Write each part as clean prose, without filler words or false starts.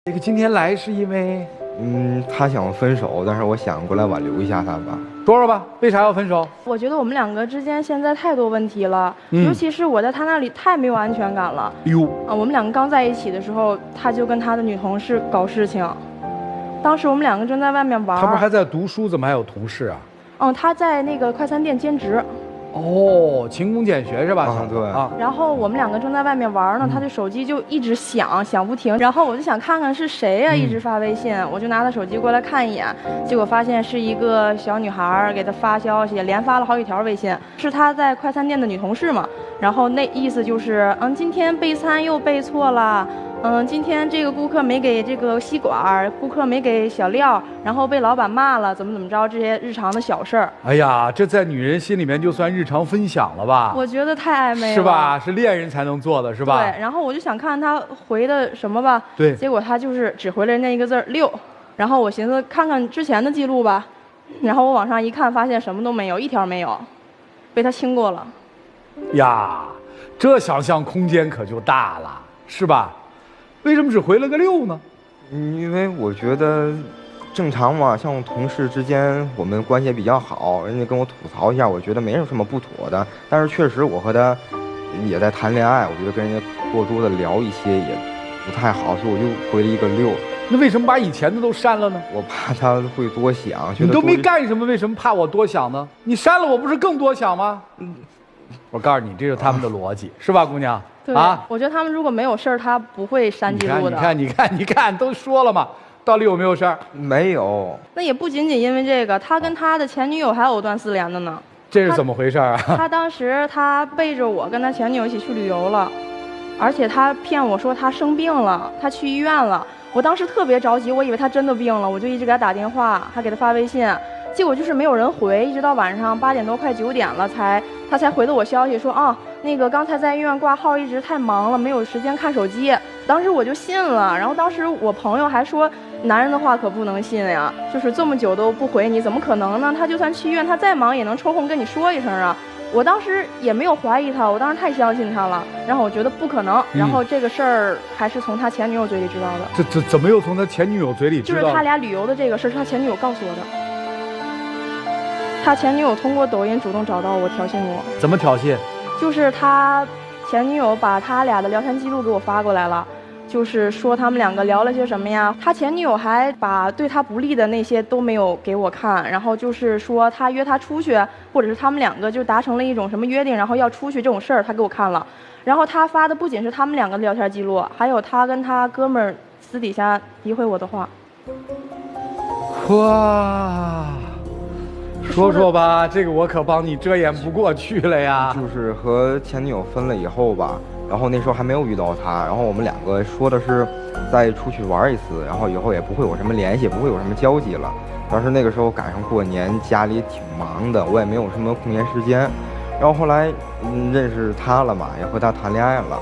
这个今天来是因为，他想分手，但是我想过来挽留一下他吧。说说吧，为啥要分手？我觉得我们两个之间现在太多问题了，尤其是我在他那里太没有安全感了。哟，我们两个刚在一起的时候，他就跟他的女同事搞事情。当时我们两个正在外面玩。他不是还在读书，怎么还有同事啊？他在那个快餐店兼职。哦，勤工俭学是吧？对啊。然后我们两个正在外面玩呢，他的手机就一直响不停。然后我就想看看是谁呀，一直发微信，我就拿他手机过来看一眼，结果发现是一个小女孩给他发消息，连发了好几条微信，是他在快餐店的女同事嘛。然后那意思就是，今天备餐又备错了。今天这个顾客没给这个吸管，顾客没给小料，然后被老板骂了，怎么着，这些日常的小事儿。哎呀，这在女人心里面就算日常分享了吧？我觉得太暧昧了，是吧？是恋人才能做的，是吧？对。然后我就想看他回的什么吧，对。结果他就是只回了人家一个字儿6，然后我寻思看看之前的记录吧，然后我往上一看，发现什么都没有，一条没有，被他清过了。呀，这想象空间可就大了，是吧？为什么只回了个6呢？因为我觉得正常嘛，像同事之间我们关系也比较好，人家跟我吐槽一下，我觉得没有什么不妥的。但是确实我和他也在谈恋爱，我觉得跟人家过多的聊一些也不太好，所以我就回了一个6。那为什么把以前的都删了呢？我怕他会多想。你都没干什么，为什么怕我多想呢？你删了我不是更多想吗？我告诉你，这是他们的逻辑，是吧，姑娘？对啊，我觉得他们如果没有事儿，他不会删记录的。你看，都说了嘛，到底有没有事儿？没有。那也不仅仅因为这个，他跟他的前女友还藕断丝连的呢。这是怎么回事啊？他当时他背着我跟他前女友一起去旅游了，而且他骗我说他生病了，他去医院了。我当时特别着急，我以为他真的病了，我就一直给他打电话，还给他发微信，结果就是没有人回，一直到晚上8点多快9点了他才回的我消息说那个刚才在医院挂号，一直太忙了，没有时间看手机。当时我就信了，然后当时我朋友还说，男人的话可不能信呀，就是这么久都不回你，怎么可能呢？他就算去医院，他再忙也能抽空跟你说一声啊。我当时也没有怀疑他，我当时太相信他了，然后我觉得不可能，然后这个事儿还是从他前女友嘴里知道的。这怎么又从他前女友嘴里知道？就是他俩旅游的这个事儿，是他前女友告诉我的。他前女友通过抖音主动找到我，挑衅我。怎么挑衅？就是他前女友把他俩的聊天记录给我发过来了，就是说他们两个聊了些什么呀。他前女友还把对他不利的那些都没有给我看，然后就是说他约他出去，或者是他们两个就达成了一种什么约定，然后要出去这种事儿，他给我看了。然后他发的不仅是他们两个的聊天记录，还有他跟他哥们儿私底下诋毁我的话。哇！说说吧，这个我可帮你遮掩不过去了呀。就是和前女友分了以后吧，然后那时候还没有遇到他，然后我们两个说的是再出去玩一次，然后以后也不会有什么联系，不会有什么交集了。但是那个时候赶上过年，家里挺忙的，我也没有什么空闲时间。然后后来认识他了嘛，也和他谈恋爱了，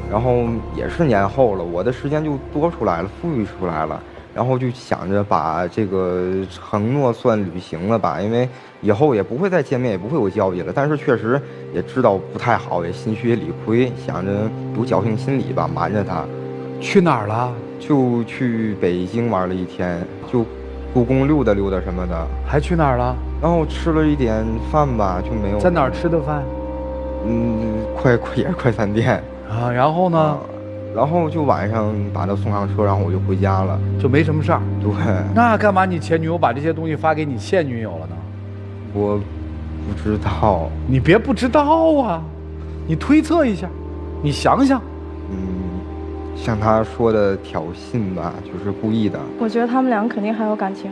然后也是年后了，我的时间就多出来了，富裕出来了。然后就想着把这个承诺算履行了吧，因为以后也不会再见面，也不会有交集了。但是确实也知道不太好，也心虚也理亏，想着有侥幸心理吧，瞒着他。去哪儿了？就去北京玩了一天，就故宫溜达溜达什么的。还去哪儿了？然后吃了一点饭吧，就没有。在哪儿吃的饭？也是快餐店啊。然后呢？然后就晚上把他送上车，然后我就回家了，就没什么事儿。对。那干嘛你前女友把这些东西发给你现女友了呢？我不知道。你别不知道啊，你推测一下，你想想。像他说的挑衅吧，就是故意的。我觉得他们俩肯定还有感情。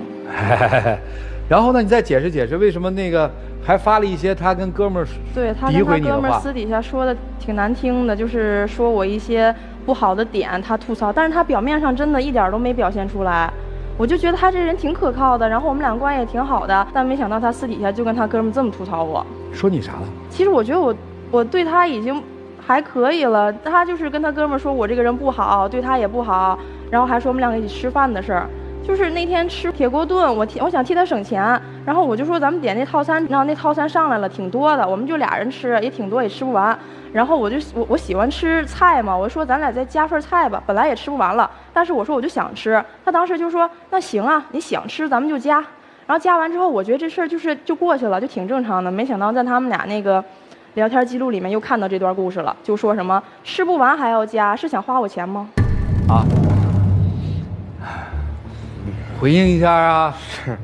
然后呢，你再解释解释，为什么那个还诋毁你的话？对，他跟他哥们儿私底下说的挺难听的，就是说我一些不好的点，他吐槽，但是他表面上真的一点都没表现出来。我就觉得他这人挺可靠的，然后我们俩关系也挺好的，但没想到他私底下就跟他哥们这么吐槽我。说你啥了？其实我觉得我对他已经还可以了，他就是跟他哥们说我这个人不好，对他也不好，然后还说我们两个一起吃饭的事儿。就是那天吃铁锅炖，我想替他省钱，然后我就说咱们点那套餐，然后那套餐上来了挺多的，我们就俩人吃，也挺多，也吃不完。然后我喜欢吃菜嘛，我说咱俩再加份菜吧，本来也吃不完了，但是我说我就想吃，他当时就说那行啊，你想吃咱们就加。然后加完之后，我觉得这事儿就过去了，就挺正常的。没想到在他们俩那个聊天记录里面又看到这段故事了，就说什么吃不完还要加，是想花我钱吗？啊，回应一下啊。是，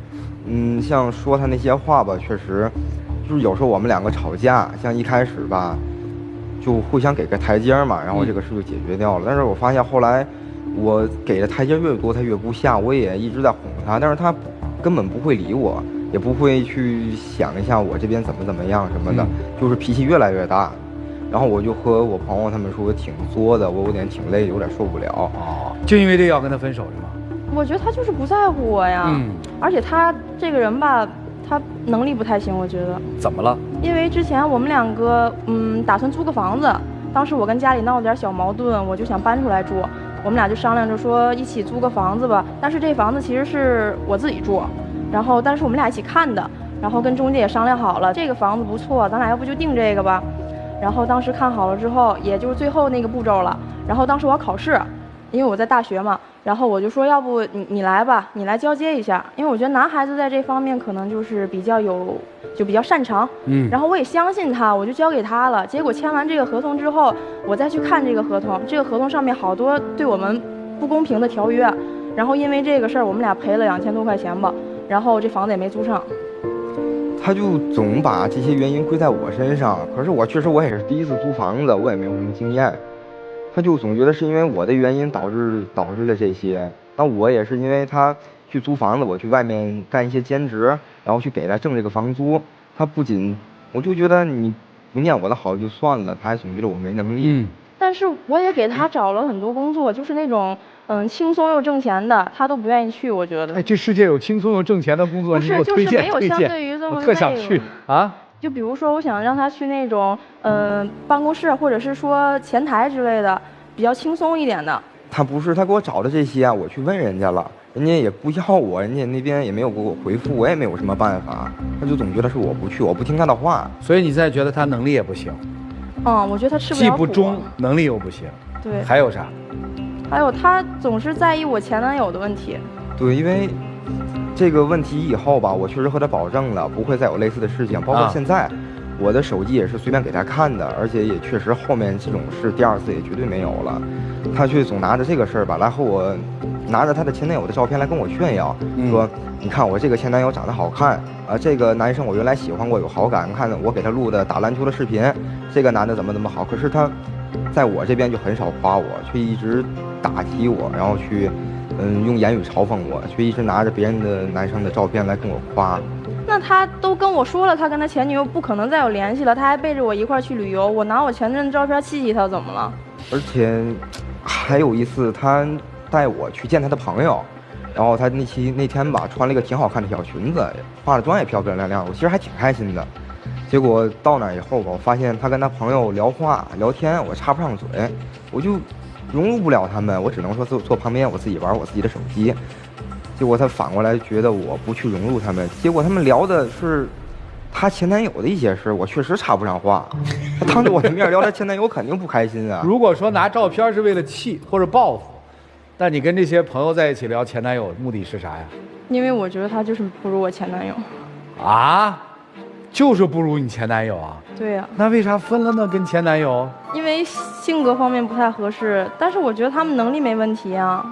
像说他那些话吧，确实，就是有时候我们两个吵架，像一开始吧，就互相给个台阶嘛，然后这个事就解决掉了。但是我发现后来，我给的台阶越多，他越不下，我也一直在哄他，但是他根本不会理我，也不会去想一下我这边怎么样什么的，就是脾气越来越大。然后我就和我朋友他们说，我挺作的，我有点挺累，有点受不了。哦，就因为这个要跟他分手是吗？我觉得他就是不在乎我呀，而且他这个人吧，他能力不太行，我觉得。怎么了？因为之前我们两个打算租个房子，当时我跟家里闹了点小矛盾，我就想搬出来住，我们俩就商量着说一起租个房子吧。但是这房子其实是我自己住，然后但是我们俩一起看的，然后跟中介也商量好了，这个房子不错，咱俩要不就定这个吧。然后当时看好了之后，也就是最后那个步骤了。然后当时我要考试，因为我在大学嘛，然后我就说要不你来吧，你来交接一下，因为我觉得男孩子在这方面可能就是比较擅长，然后我也相信他，我就交给他了。结果签完这个合同之后，我再去看这个合同，这个合同上面好多对我们不公平的条约，然后因为这个事儿，我们俩赔了2000多块钱吧，然后这房子也没租上。他就总把这些原因归在我身上，可是我确实也是第一次租房子，我也没有什么经验。他就总觉得是因为我的原因导致了这些，那我也是因为他去租房子，我去外面干一些兼职，然后去给他挣这个房租。他不仅，我就觉得你不念我的好就算了，他还总觉得我没能力。但是我也给他找了很多工作，就是那种轻松又挣钱的，他都不愿意去。我觉得，哎，这世界有轻松又挣钱的工作，你给我推荐推荐。就是没有相对于这么我特想去啊。就比如说，我想让他去那种办公室，或者是说前台之类的，比较轻松一点的。他不是，他给我找的这些啊，我去问人家了，人家也不要我，人家那边也没有给我回复，我也没有什么办法。他就总觉得是我不去，我不听他的话。所以你现在觉得他能力也不行？我觉得他吃不了苦。既不忠，能力又不行。对。还有啥？还有他总是在意我前男友的问题。对，因为这个问题以后吧，我确实和他保证了不会再有类似的事情，包括现在，我的手机也是随便给他看的，而且也确实后面这种事第二次也绝对没有了。他却总拿着这个事儿吧，来和我拿着他的前男友的照片来跟我炫耀，说你看我这个前男友长得好看啊，这个男生我原来喜欢过有好感，看我给他录的打篮球的视频，这个男的怎么好，可是他在我这边就很少夸我，却一直打击我，然后去用言语嘲讽我，却一直拿着别人的男生的照片来跟我夸。那他都跟我说了，他跟他前女友不可能再有联系了，他还背着我一块儿去旅游，我拿我前任的照片气他，怎么了？而且还有一次，他带我去见他的朋友，然后他那天吧，穿了一个挺好看的小裙子，化了妆也漂漂亮亮，我其实还挺开心的。结果到那以后吧，我发现他跟他朋友聊天，我插不上嘴，我就融入不了他们，我只能说坐旁边，我自己玩我自己的手机。结果他反过来觉得我不去融入他们，结果他们聊的是他前男友的一些事，我确实插不上话。他当着我的面聊他前男友，肯定不开心啊。如果说拿照片是为了气或者报复，那你跟这些朋友在一起聊前男友，目的是啥呀？因为我觉得他就是不如我前男友。啊？就是不如你前男友啊？对呀。那为啥分了呢？跟前男友？因为性格方面不太合适，但是我觉得他们能力没问题啊。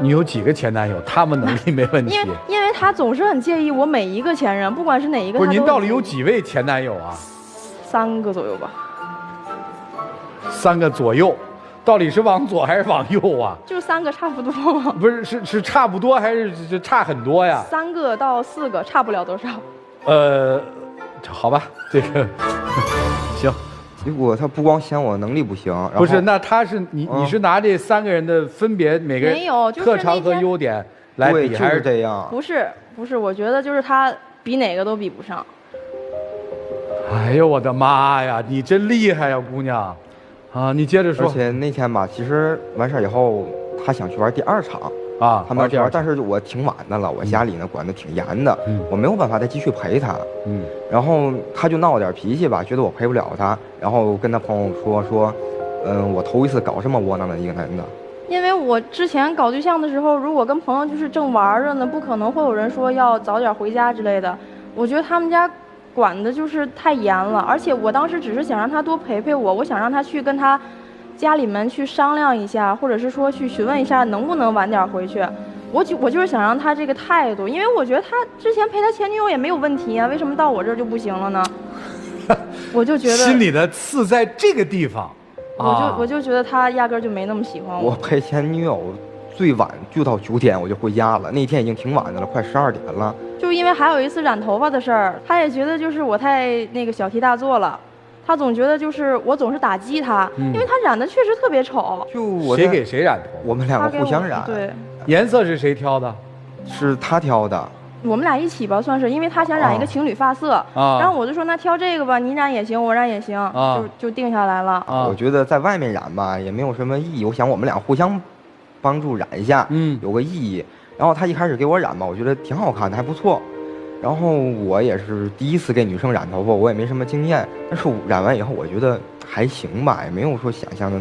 你有几个前男友？他们能力没问题。因为他总是很介意我每一个前任，不管是哪一个。不是，您到底有几位前男友啊？3个左右吧。3个左右，到底是往左还是往右啊？就3个差不多嘛。不是，是差不多还是差很多呀？3个到4个，差不了多少。好吧，这个行。结果他不光嫌我能力不行，然后不是，那他是你是拿这3个人的分别每个人特长和优点来比，还是这样？不是，我觉得就是他比哪个都比不上。哎呦我的妈呀，你真厉害呀，姑娘！啊，你接着说。而且那天吧，其实完事儿以后，他想去玩第2场，啊，他们第二天，但是我挺晚的了，我家里呢管得挺严的，我没有办法再继续陪他，然后他就闹点脾气吧，觉得我陪不了他，然后跟他朋友说，我头一次搞这么窝囊的一个男的。因为我之前搞对象的时候，如果跟朋友就是正玩着呢，不可能会有人说要早点回家之类的。我觉得他们家管的就是太严了，而且我当时只是想让他多陪陪我，我想让他去跟他家里面去商量一下，或者是说去询问一下能不能晚点回去。我就是想让他这个态度，因为我觉得他之前陪他前女友也没有问题啊，为什么到我这儿就不行了呢？我就觉得心里的刺在这个地方。我就觉得他压根儿就没那么喜欢我。我陪前女友最晚就到9点我就回家了，那天已经挺晚的了，快12点了。就因为还有一次染头发的事儿，他也觉得就是我太那个小题大做了，他总觉得就是我总是打击他，因为他染的确实特别丑。就我谁给谁染头？我们两个互相染。对，颜色是谁挑的？是他挑的。我们俩一起吧，算是，因为他想染一个情侣发色，然后我就说那挑这个吧，你染也行，我染也行，就定下来了。我觉得在外面染吧也没有什么意义，我想我们俩互相帮助染一下，有个意义。然后他一开始给我染吧，我觉得挺好看的，还不错。然后我也是第一次给女生染头发，我也没什么经验，但是染完以后我觉得还行吧，也没有说想象的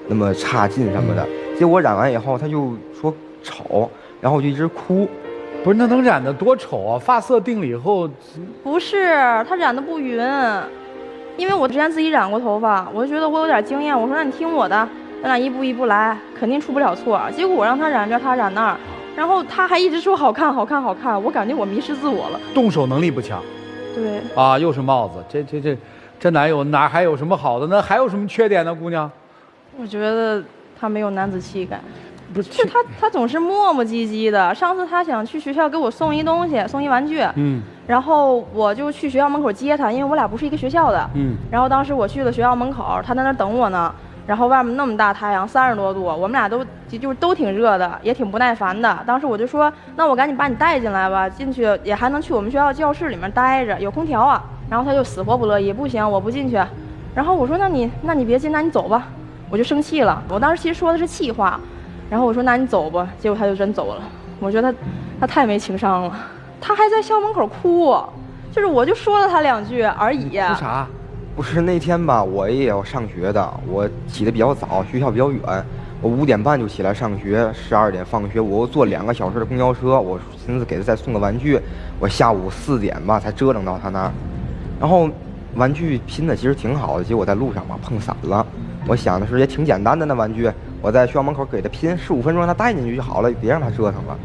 那么差劲什么的。结果染完以后他就说丑，然后我就一直哭。不是，那能染得多丑啊！发色定了以后，不是他染得不匀，因为我之前自己染过头发，我就觉得我有点经验，我说那你听我的，咱俩一步一步来，肯定出不了错。结果我让他染这，他染那儿，然后他还一直说好看好看好看，我感觉我迷失自我了。动手能力不强。对啊，又是帽子，这哪还有什么好的呢？还有什么缺点呢，姑娘？我觉得他没有男子气概。不是，就是他总是磨磨唧唧的。上次他想去学校给我送一东西，送一玩具，然后我就去学校门口接他，因为我俩不是一个学校的，然后当时我去了学校门口，他在那等我呢，然后外面那么大太阳，30多度，我们俩都挺热的，也挺不耐烦的。当时我就说，那我赶紧把你带进来吧，进去也还能去我们学校教室里面待着，有空调啊。然后他就死活不乐意，不行，我不进去。然后我说，那你别进，那你走吧。我就生气了，我当时其实说的是气话。然后我说那你走吧，结果他就真走了。我觉得他太没情商了，他还在校门口哭，就是我就说了他2句而已。哭啥？不是那天吧，我也要上学的，我起得比较早，学校比较远，我5点半就起来上学，12点放学，我又坐2个小时的公交车，我寻思给他再送个玩具，我下午4点吧才折腾到他那儿，然后玩具拼的其实挺好的，结果在路上吧碰散了。我想的是也挺简单的那玩具，我在学校门口给他拼15分钟，让他带进去就好了，别让他折腾了。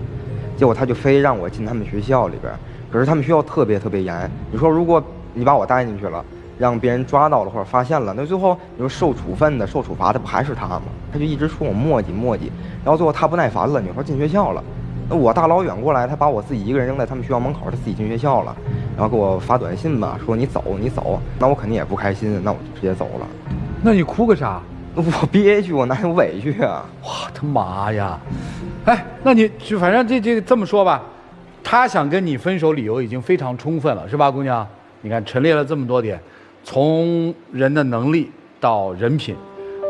结果他就非让我进他们学校里边，可是他们学校特别严。你说如果你把我带进去了，让别人抓到了或者发现了，那最后你说受处分的、受处罚的不还是他吗？他就一直说我磨叽，然后最后他不耐烦了，你说进学校了，那我大老远过来，他把我自己一个人扔在他们学校门口，他自己进学校了，然后给我发短信吧，说你走，那我肯定也不开心，那我就直接走了。那你哭个啥？我憋屈，我哪有委屈啊！哇，他妈呀！哎，那你就反正这么说吧，他想跟你分手理由已经非常充分了，是吧，姑娘？你看陈列了这么多点，从人的能力到人品，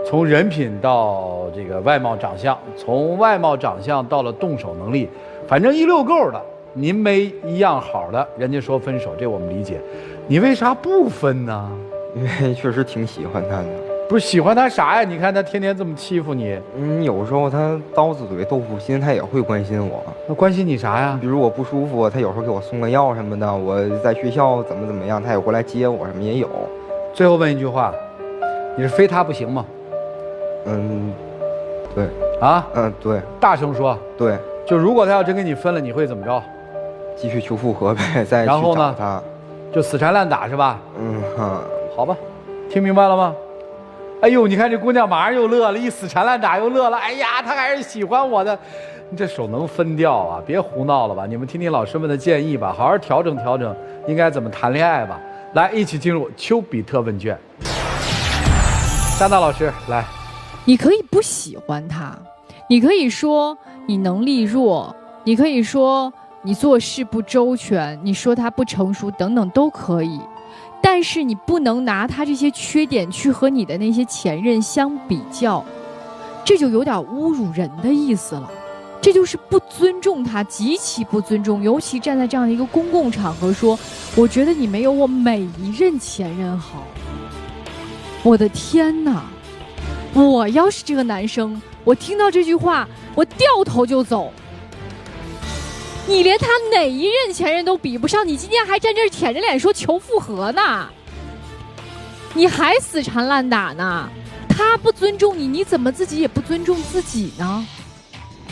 从人品到这个外貌长相，从外貌长相到了动手能力，反正一溜够的，您没一样好的，人家说分手，这我们理解。你为啥不分呢？因为确实挺喜欢他的。不是喜欢他啥呀？你看他天天这么欺负你。有时候他刀子嘴豆腐心，他也会关心我。那关心你啥呀？比如我不舒服，他有时候给我送个药什么的。我在学校怎么样，他也过来接我，什么也有。最后问一句话，你是非他不行吗？对。啊？对。大声说。对。就如果他要真跟你分了，你会怎么着？继续求复合呗，再去找他。就死缠烂打是吧？好吧，听明白了吗？哎呦，你看这姑娘马上又乐了，一死缠烂打又乐了。哎呀，她还是喜欢我的，你这手能分掉啊？别胡闹了吧！你们听听老师们的建议吧，好好调整调整，应该怎么谈恋爱吧。来，一起进入丘比特问卷。丹娜老师来，你可以不喜欢他，你可以说你能力弱，你可以说你做事不周全，你说他不成熟等等都可以，但是你不能拿他这些缺点去和你的那些前任相比较，这就有点侮辱人的意思了，这就是不尊重他，极其不尊重，尤其站在这样的一个公共场合说，我觉得你没有我每一任前任好。我的天哪！我要是这个男生，我听到这句话，我掉头就走。你连他哪一任前任都比不上，你今天还站这儿舔着脸说求复合呢？你还死缠烂打呢？他不尊重你，你怎么自己也不尊重自己呢？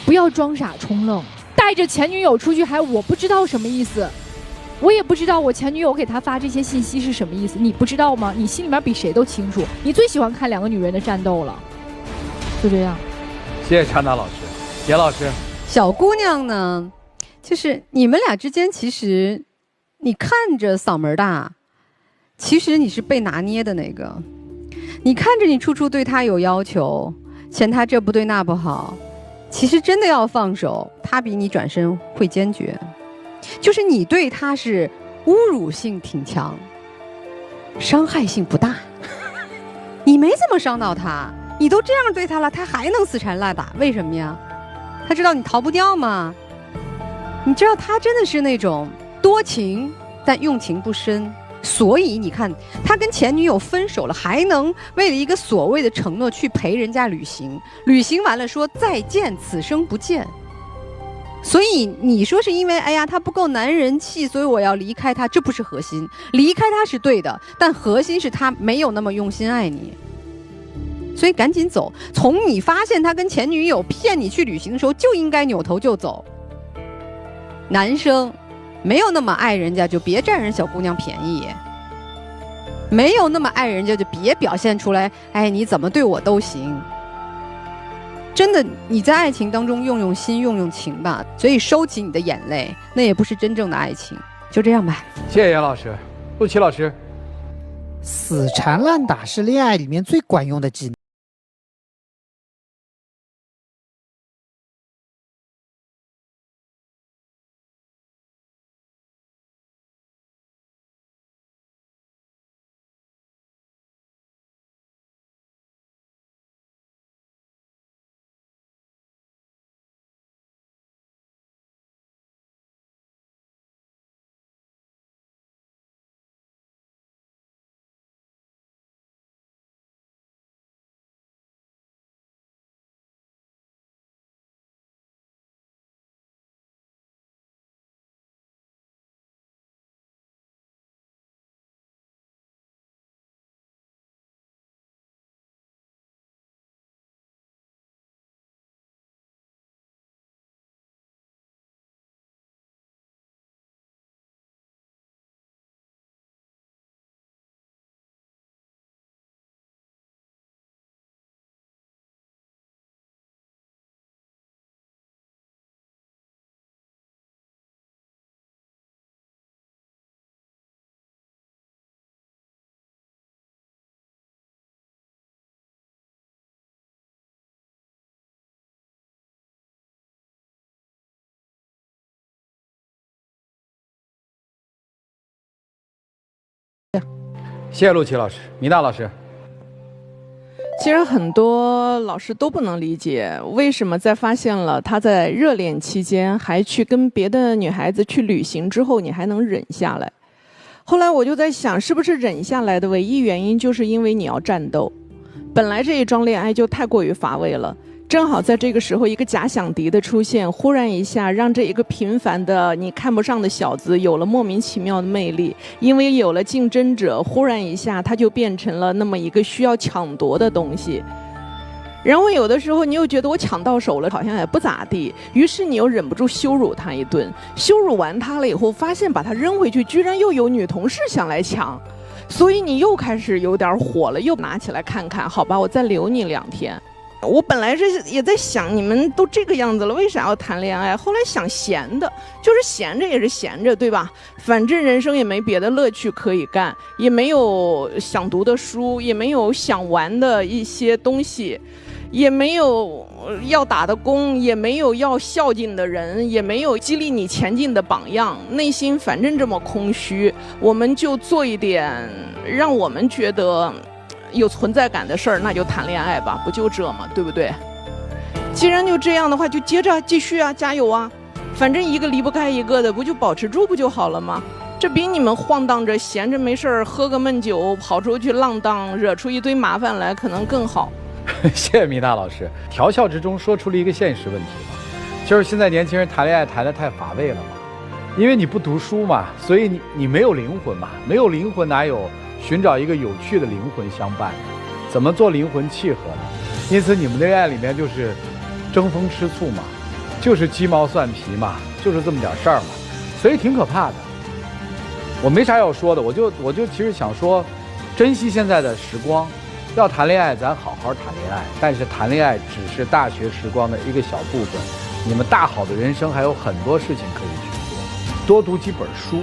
不要装傻充愣，带着前女友出去还我不知道什么意思，我也不知道我前女友给他发这些信息是什么意思，你不知道吗？你心里面比谁都清楚，你最喜欢看两个女人的战斗了。就这样。谢谢陈达老师。严老师，小姑娘呢，就是你们俩之间，其实你看着嗓门大，其实你是被拿捏的那个。你看着你处处对他有要求，嫌他这不对那不好，其实真的要放手，他比你转身会坚决。就是你对他是侮辱性挺强，伤害性不大。你没怎么伤到他，你都这样对他了，他还能死缠烂打，为什么呀？他知道你逃不掉吗？你知道他真的是那种多情但用情不深，所以你看他跟前女友分手了，还能为了一个所谓的承诺去陪人家旅行，旅行完了说再见，此生不见。所以你说是因为哎呀他不够男人气，所以我要离开他，这不是核心。离开他是对的，但核心是他没有那么用心爱你。所以赶紧走，从你发现他跟前女友骗你去旅行的时候，就应该扭头就走。男生没有那么爱人家，就别占人小姑娘便宜；没有那么爱人家，就别表现出来，哎，你怎么对我都行。真的，你在爱情当中用用心，用用情吧。所以收起你的眼泪，那也不是真正的爱情。就这样吧。谢谢严老师。陆琪老师，死缠烂打是恋爱里面最管用的技能。谢谢陆琪老师。米娜老师，其实很多老师都不能理解，为什么在发现了他在热恋期间还去跟别的女孩子去旅行之后，你还能忍下来？后来我就在想，是不是忍下来的唯一原因就是因为你要战斗？本来这一桩恋爱就太过于乏味了，正好在这个时候一个假想敌的出现，忽然一下让这一个平凡的你看不上的小子有了莫名其妙的魅力，因为有了竞争者，忽然一下他就变成了那么一个需要抢夺的东西。然后有的时候你又觉得我抢到手了好像也不咋地，于是你又忍不住羞辱他一顿，羞辱完他了以后发现把他扔回去居然又有女同事想来抢，所以你又开始有点火了，又拿起来看看，好吧，我再留你2天。我本来是也在想，你们都这个样子了，为啥要谈恋爱？后来想闲的，就是闲着也是闲着，对吧？反正人生也没别的乐趣可以干，也没有想读的书，也没有想玩的一些东西，也没有要打的工，也没有要孝敬的人，也没有激励你前进的榜样，内心反正这么空虚，我们就做一点让我们觉得有存在感的事儿，那就谈恋爱吧，不就这吗？对不对？既然就这样的话，就接着继续啊，加油啊，反正一个离不开一个的，不就保持住不就好了吗？这比你们晃荡着闲着没事儿喝个闷酒跑出去浪荡，惹出一堆麻烦来可能更好。谢谢米娜老师，调笑之中说出了一个现实问题嘛，就是现在年轻人谈恋爱谈得太乏味了嘛，因为你不读书嘛，所以你没有灵魂嘛，没有灵魂哪有寻找一个有趣的灵魂相伴呢？怎么做灵魂契合呢？因此你们的恋爱里面就是争风吃醋嘛，就是鸡毛蒜皮嘛，就是这么点事儿嘛，所以挺可怕的。我没啥要说的，我就其实想说，珍惜现在的时光。要谈恋爱，咱好好谈恋爱。但是谈恋爱只是大学时光的一个小部分，你们大好的人生还有很多事情可以去做。多读几本书，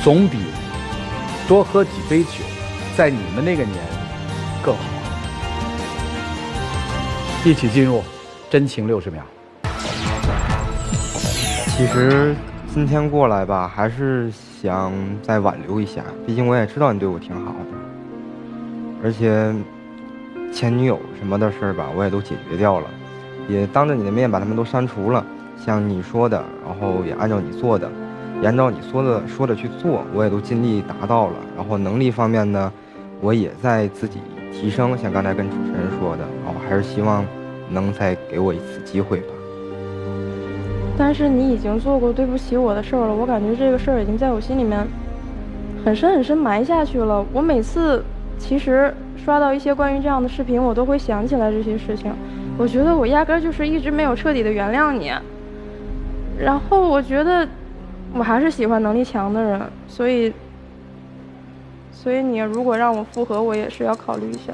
总比多喝几杯酒，在你们那个年龄更好。一起进入真情60秒。其实今天过来吧，还是想再挽留一下，毕竟我也知道你对我挺好的。而且前女友什么的事儿吧，我也都解决掉了，也当着你的面把他们都删除了。像你说的，然后也按照你做的，也按照你说的去做，我也都尽力达到了。然后能力方面呢，我也在自己提升，像刚才跟主持人说的，然后还是希望能再给我一次机会吧。但是你已经做过对不起我的事儿了，我感觉这个事儿已经在我心里面很深很深埋下去了。我每次其实刷到一些关于这样的视频，我都会想起来这些事情。我觉得我压根儿就是一直没有彻底的原谅你。然后我觉得我还是喜欢能力强的人，所以你如果让我复合，我也是要考虑一下。